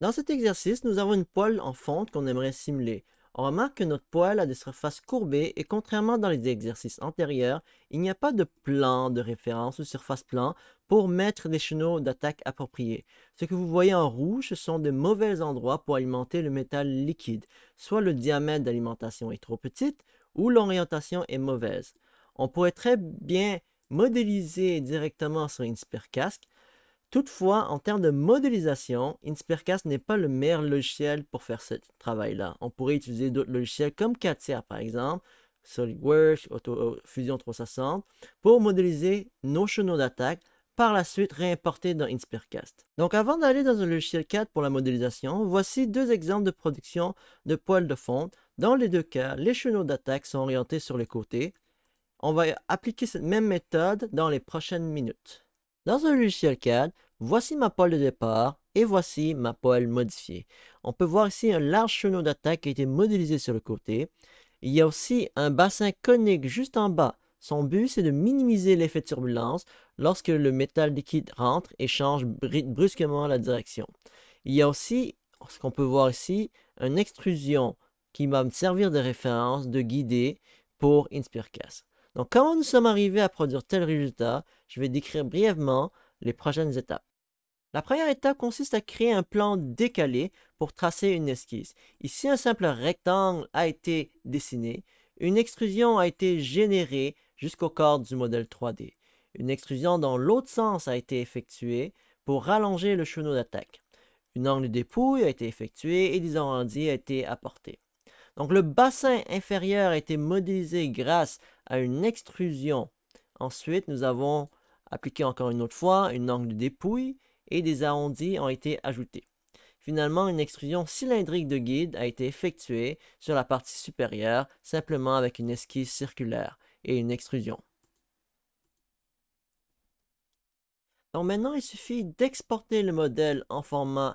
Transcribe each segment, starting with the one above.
Dans cet exercice, nous avons une poêle en fonte qu'on aimerait simuler. On remarque que notre poêle a des surfaces courbées et contrairement dans les exercices antérieurs, il n'y a pas de plan de référence ou surface plan pour mettre des chenaux d'attaque appropriés. Ce que vous voyez en rouge, ce sont de mauvais endroits pour alimenter le métal liquide. Soit le diamètre d'alimentation est trop petit ou l'orientation est mauvaise. On pourrait très bien modéliser directement sur Inspercast. Toutefois, en termes de modélisation, Inspercast n'est pas le meilleur logiciel pour faire ce travail-là. On pourrait utiliser d'autres logiciels comme CATIA par exemple, SolidWorks, Fusion 360, pour modéliser nos chenaux d'attaque, par la suite réimporter dans Inspercast. Donc avant d'aller dans un logiciel CAD pour la modélisation, voici deux exemples de production de poêles de fonte. Dans les deux cas, les chenaux d'attaque sont orientés sur les côtés. On va appliquer cette même méthode dans les prochaines minutes. Dans un logiciel CAD, voici ma poêle de départ et voici ma poêle modifiée. On peut voir ici un large chenot d'attaque qui a été modélisé sur le côté. Il y a aussi un bassin conique juste en bas. Son but, c'est de minimiser l'effet de turbulence lorsque le métal liquide rentre et change brusquement la direction. Il y a aussi, ce qu'on peut voir ici, une extrusion qui va me servir de référence, de guider pour Inspercast. Donc, comment nous sommes arrivés à produire tel résultat? Je vais décrire brièvement les prochaines étapes. La première étape consiste à créer un plan décalé pour tracer une esquisse. Ici, un simple rectangle a été dessiné. Une extrusion a été générée jusqu'au corps du modèle 3D. Une extrusion dans l'autre sens a été effectuée pour rallonger le chenot d'attaque. Une angle de dépouille a été effectuée et des arrondis a été apportés. Donc, le bassin inférieur a été modélisé grâce à une extrusion. Ensuite, nous avons appliqué encore une autre fois une angle de dépouille et des arrondis ont été ajoutés. Finalement, une extrusion cylindrique de guide a été effectuée sur la partie supérieure, simplement avec une esquisse circulaire et une extrusion. Donc maintenant, il suffit d'exporter le modèle en format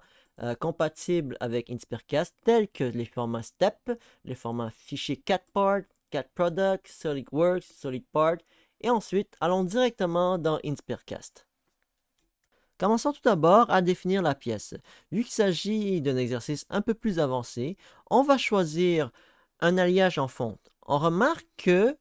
compatible avec Inspercast, tels que les formats STEP, les formats fichier CADPart, CADProduct, SolidWorks, SolidPart, et ensuite, allons directement dans Inspercast. Commençons tout d'abord à définir la pièce. Vu qu'il s'agit d'un exercice un peu plus avancé, on va choisir un alliage en fonte. On remarque qu'il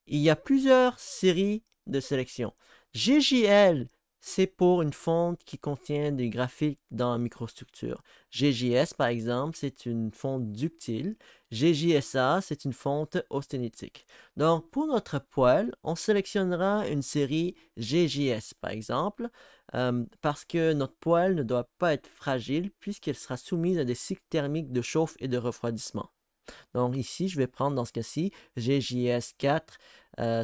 y a plusieurs séries de sélection. GJL, c'est pour une fonte qui contient des graphiques dans la microstructure. GJS, par exemple, c'est une fonte ductile. GJSA, c'est une fonte austénitique. Donc, pour notre poêle, on sélectionnera une série GJS, par exemple, parce que notre poêle ne doit pas être fragile puisqu'elle sera soumise à des cycles thermiques de chauffe et de refroidissement. Donc ici, je vais prendre dans ce cas-ci GJS 4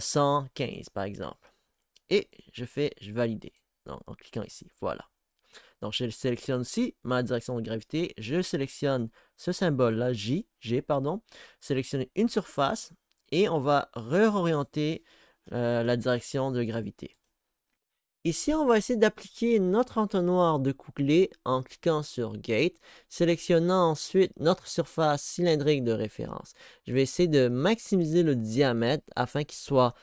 115 par exemple. Et je valider en cliquant ici. Voilà. Donc je sélectionne ici ma direction de gravité. Je sélectionne ce symbole-là, G, pardon. Sélectionner une surface et on va réorienter la direction de gravité. Ici, on va essayer d'appliquer notre entonnoir de couplé en cliquant sur Gate, sélectionnant ensuite notre surface cylindrique de référence. Je vais essayer de maximiser le diamètre afin qu'il soit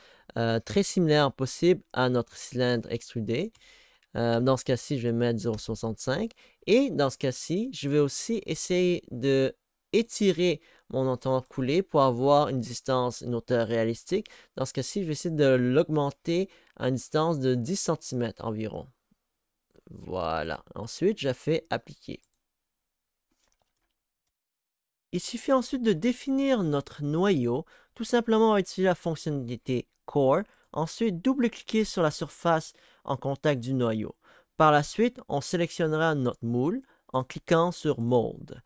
très similaire possible à notre cylindre extrudé. Dans ce cas-ci, je vais mettre 0,65 et dans ce cas-ci, je vais aussi essayer de étirer mon entonnoir coulé pour avoir une distance, une hauteur réalistique. Dans ce cas-ci, je vais essayer de l'augmenter à une distance de 10 cm environ. Voilà. Ensuite, je fais appliquer. Il suffit ensuite de définir notre noyau. Tout simplement, on va utiliser la fonctionnalité Core. Ensuite, double-cliquer sur la surface en contact du noyau. Par la suite, on sélectionnera notre moule en cliquant sur Mold.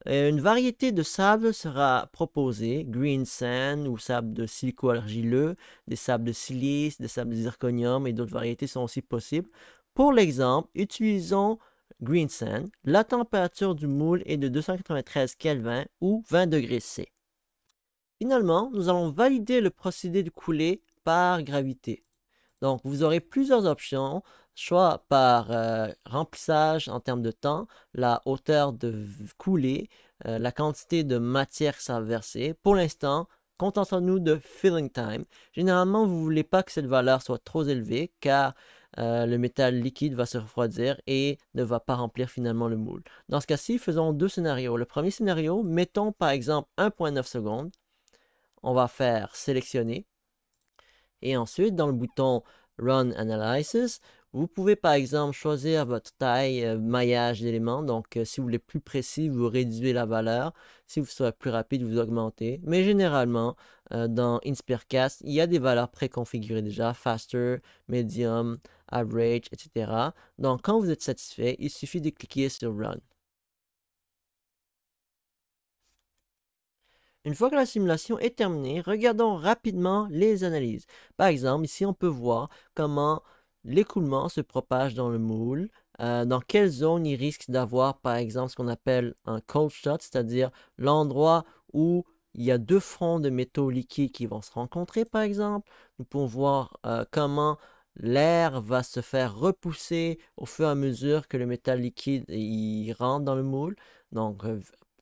Une variété de sable sera proposée, green sand ou sable de silico-argileux, des sables de silice, des sables de zirconium et d'autres variétés sont aussi possibles. Pour l'exemple, utilisons green sand. La température du moule est de 293 Kelvin ou 20 degrés C. Finalement, nous allons valider le procédé de coulée par gravité. Donc, vous aurez plusieurs options, soit par remplissage en termes de temps, la hauteur de coulée, la quantité de matière que ça va verser. Pour l'instant, contentons-nous de filling time. Généralement, vous ne voulez pas que cette valeur soit trop élevée, car le métal liquide va se refroidir et ne va pas remplir finalement le moule. Dans ce cas-ci, faisons deux scénarios. Le premier scénario, mettons par exemple 1,9 secondes. On va faire sélectionner. Et ensuite, dans le bouton Run Analysis, vous pouvez par exemple choisir votre taille, maillage d'éléments. Donc, si vous voulez plus précis, vous réduisez la valeur. Si vous souhaitez plus rapide, vous augmentez. Mais généralement, dans Inspirecast, il y a des valeurs préconfigurées déjà, faster, medium, average, etc. Donc, quand vous êtes satisfait, il suffit de cliquer sur Run. Une fois que la simulation est terminée, regardons rapidement les analyses. Par exemple, ici, on peut voir comment l'écoulement se propage dans le moule, dans quelle zone il risque d'avoir, par exemple, ce qu'on appelle un cold shot, c'est-à-dire l'endroit où il y a deux fronts de métaux liquides qui vont se rencontrer, par exemple. Nous pouvons voir comment l'air va se faire repousser au fur et à mesure que le métal liquide il rentre dans le moule. Donc,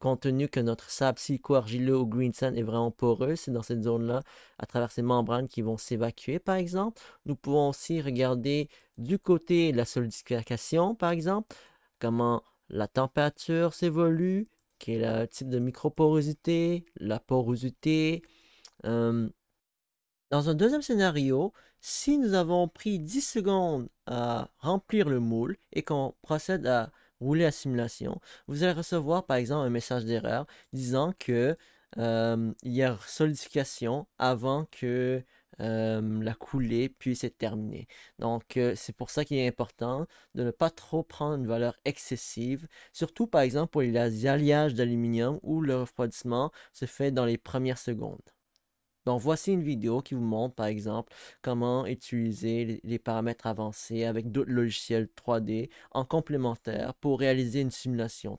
compte tenu que notre sable silico-argileux au green sand est vraiment poreux, c'est dans cette zone-là, à travers ces membranes qui vont s'évacuer, par exemple. Nous pouvons aussi regarder du côté de la solidification, par exemple, comment la température s'évolue, quel est le type de microporosité, la porosité. Euh, Dans un deuxième scénario, si nous avons pris 10 secondes à remplir le moule et qu'on procède à rouler la simulation, vous allez recevoir par exemple un message d'erreur disant que il y a solidification avant que la coulée puisse être terminée. Donc, c'est pour ça qu'il est important de ne pas trop prendre une valeur excessive, surtout par exemple pour les alliages d'aluminium où le refroidissement se fait dans les premières secondes. Donc, voici une vidéo qui vous montre, par exemple, comment utiliser les paramètres avancés avec d'autres logiciels 3D en complémentaire pour réaliser une simulation